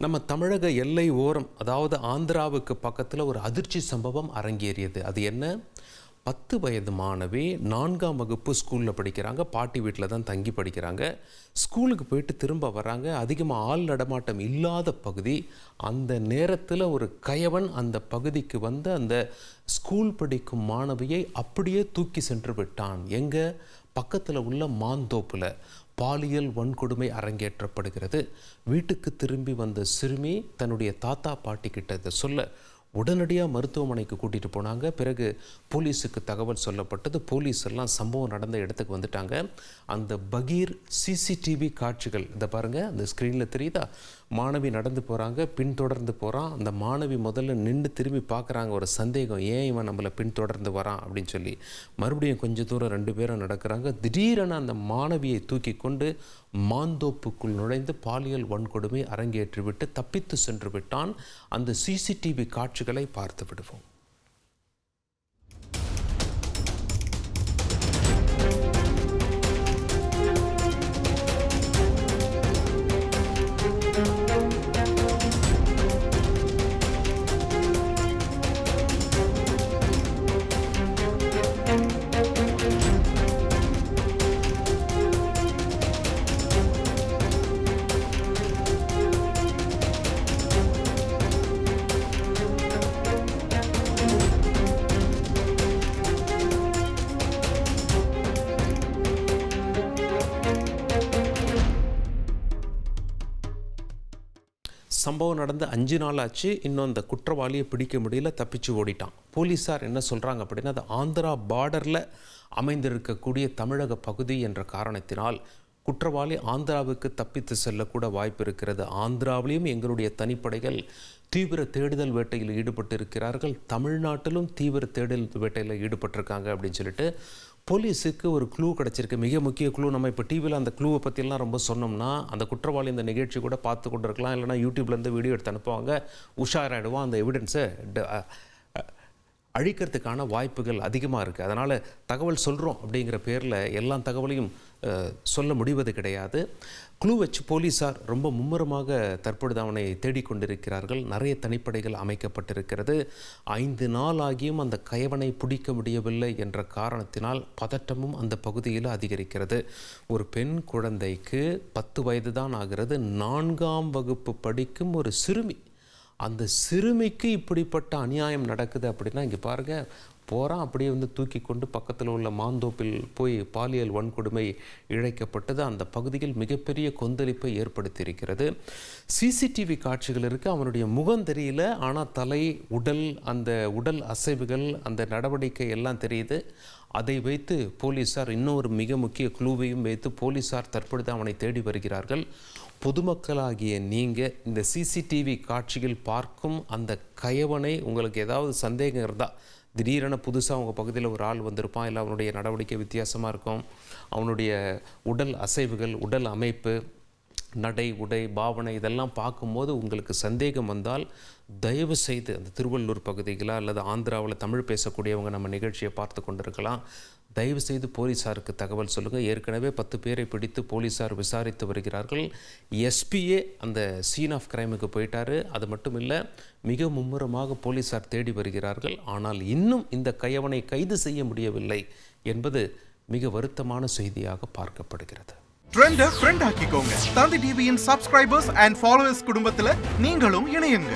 நம்ம தமிழக எல்லை ஓரம், அதாவது ஆந்திராவுக்கு பக்கத்தில் ஒரு அதிர்ச்சி சம்பவம் அரங்கேறியது. அது என்ன? 10 வயது மாணவி 4ஆம் வகுப்பு ஸ்கூலில் படிக்கிறாங்க. பாட்டி வீட்டில் தான் தங்கி படிக்கிறாங்க. ஸ்கூலுக்கு போயிட்டு திரும்ப வராங்க. அதிகமாக ஆள் நடமாட்டம் இல்லாத பகுதி. அந்த நேரத்தில் ஒரு கயவன் அந்த பகுதிக்கு வந்து அந்த ஸ்கூல் படிக்கும் மாணவியை அப்படியே தூக்கி சென்று விட்டான். எங்கே? பக்கத்தில் உள்ள மாந்தோப்பில் பாலியல் வன்கொடுமை அரங்கேற்றப்படுகிறது. வீட்டுக்கு திரும்பி வந்த சிறுமி தன்னுடைய தாத்தா பாட்டி கிட்ட இதை சொல்ல உடனடியாக மருத்துவமனைக்கு கூட்டிகிட்டு போனாங்க. பிறகு போலீஸுக்கு தகவல் சொல்லப்பட்டது. போலீஸ் எல்லாம் சம்பவம் நடந்த இடத்துக்கு வந்துட்டாங்க. அந்த பகீர் சிசிடிவி காட்சிகள் இதை பாருங்கள், அந்த ஸ்க்ரீனில் தெரியுதா? மாணவி நடந்து போகிறாங்க, பின்தொடர்ந்து போகிறான். அந்த மாணவி முதல்ல நின்று திரும்பி பார்க்குறாங்க. ஒரு சந்தேகம், ஏன் இவன் நம்மளை பின்தொடர்ந்து வரான் அப்படின்னு சொல்லி. மறுபடியும் கொஞ்சம் தூரம் 2 பேரும் நடக்கிறாங்க. திடீரென அந்த மாணவியை தூக்கி கொண்டு மாந்தோப்புக்குள் நுழைந்து பாலியல் வன்கொடுமை அரங்கேற்றிவிட்டு தப்பித்து சென்று விட்டான். அந்த சிசிடிவி காட்சிகளை பார்த்து விடுவோம். சம்பவம் நடந்து 5 நாள் ஆச்சு. இன்னும் அந்த குற்றவாளியை பிடிக்க முடியல, தப்பிச்சு ஓடிட்டான். போலீஸார் என்ன சொல்கிறாங்க அப்படின்னா, அது ஆந்திரா பார்டரில் அமைந்திருக்கக்கூடிய தமிழக பகுதி என்ற காரணத்தினால் குற்றவாளி ஆந்திராவுக்கு தப்பித்து செல்லக்கூட வாய்ப்பு இருக்கிறது. ஆந்திராவிலையும் எங்களுடைய தனிப்படைகள் தீவிர தேடுதல் வேட்டையில் ஈடுபட்டு இருக்கிறார்கள். தமிழ்நாட்டிலும் தீவிர தேடுதல் வேட்டையில் ஈடுபட்டிருக்காங்க அப்படின்னு சொல்லிட்டு போலீஸுக்கு ஒரு க்ளூ கிடச்சிருக்கு. மிக முக்கிய க்ளூ. நம்ம இப்போ டிவியில் அந்த க்ளூவை பற்றியெல்லாம் ரொம்ப சொன்னோம்னா அந்த குற்றவாளி இந்த நிகழ்ச்சி கூட பார்த்து கொண்டு இருக்கலாம். இல்லைனா யூடியூப்லேருந்து வீடியோ எடுத்து அனுப்புவாங்க, உஷாராயிடுவான். அந்த எவிடன்ஸை அழிக்கிறதுக்கான வாய்ப்புகள் அதிகமாக இருக்குது. அதனால் தகவல் சொல்கிறோம் அப்படிங்கிற பேரில் எல்லா தகவலையும் சொல்ல முடிவது கிடையாது. க்ளூ வச்சு போலீஸார் ரொம்ப மும்முரமாக தற்பொழுது அவனை தேடிக்கொண்டிருக்கிறார்கள். நிறைய தனிப்படைகள் அமைக்கப்பட்டிருக்கிறது. 5 நாள் ஆகியும் அந்த கயவனை பிடிக்க முடியவில்லை என்ற காரணத்தினால் பதட்டமும் அந்த பகுதியில் அதிகரிக்கிறது. ஒரு பெண் குழந்தைக்கு 10 வயது தான் ஆகிறது. 4ஆம் வகுப்பு படிக்கும் ஒரு சிறுமி. அந்த சிறுமிக்கு இப்படிப்பட்ட அநியாயம் நடக்குது அப்படின்னா, இங்கே பாருங்கள், போகிறான் அப்படியே வந்து தூக்கி கொண்டு பக்கத்தில் உள்ள மாந்தோப்பில் போய் பாலியல் வன்கொடுமை இழைக்கப்பட்டது. அந்த பகுதியில் மிகப்பெரிய கொந்தளிப்பை ஏற்படுத்தியிருக்கிறது. சிசிடிவி காட்சிகள் இருக்குது. அவனுடைய முகம் தெரியல, ஆனால் தலை, உடல், அந்த உடல் அசைவுகள், அந்த நடவடிக்கை எல்லாம் தெரியுது. அதை வைத்து போலீஸார் இன்னொரு மிக முக்கிய க்ளூவையும் வைத்து போலீஸார் தற்பொழுது அவனை தேடி வருகிறார்கள். பொதுமக்களாகிய நீங்கள் இந்த சிசிடிவி காட்சியில் பார்க்கும் அந்த கயவனை, உங்களுக்கு ஏதாவது சந்தேகம் இருந்தால், திடீரென புதுசாக உங்கள் பகுதியில் ஒரு ஆள் வந்திருப்பான், இல்லை அவனுடைய நடவடிக்கை வித்தியாசமாக இருக்கும், அவனுடைய உடல் அசைவுகள், உடல் அமைப்பு, நடை, உடை, பாவனை இதெல்லாம் பார்க்கும்போது உங்களுக்கு சந்தேகம் வந்தால் தயவு செய்து அந்த திருவள்ளூர் பகுதிகளா அல்லது ஆந்திராவில் தமிழ் பேசக்கூடியவங்க நம்ம நிகழ்ச்சியை பார்த்து கொண்டிருக்கலாம். தயவு செய்து போலீஸாருக்கு தகவல் சொல்லுங்கள். ஏற்கனவே 10 பேரை பிடித்து போலீஸார் விசாரித்து வருகிறார்கள். எஸ்பியே அந்த சீன் ஆஃப் கிரைமுக்கு போயிட்டார். அது மட்டும் இல்லை, மிக மும்முரமாக போலீஸார் தேடி வருகிறார்கள். ஆனால் இன்னும் இந்த கயவனை கைது செய்ய முடியவில்லை என்பது மிக வருத்தமான செய்தியாக பார்க்கப்படுகிறது. ட்ரெண்டை ஃப்ரெண்ட் ஆக்கிக்கோங்க. தந்தி டிவியின் சப்ஸ்கிரைபர்ஸ் அண்ட் ஃபாலோவர்ஸ் குடும்பத்தில் நீங்களும் இணையுங்க.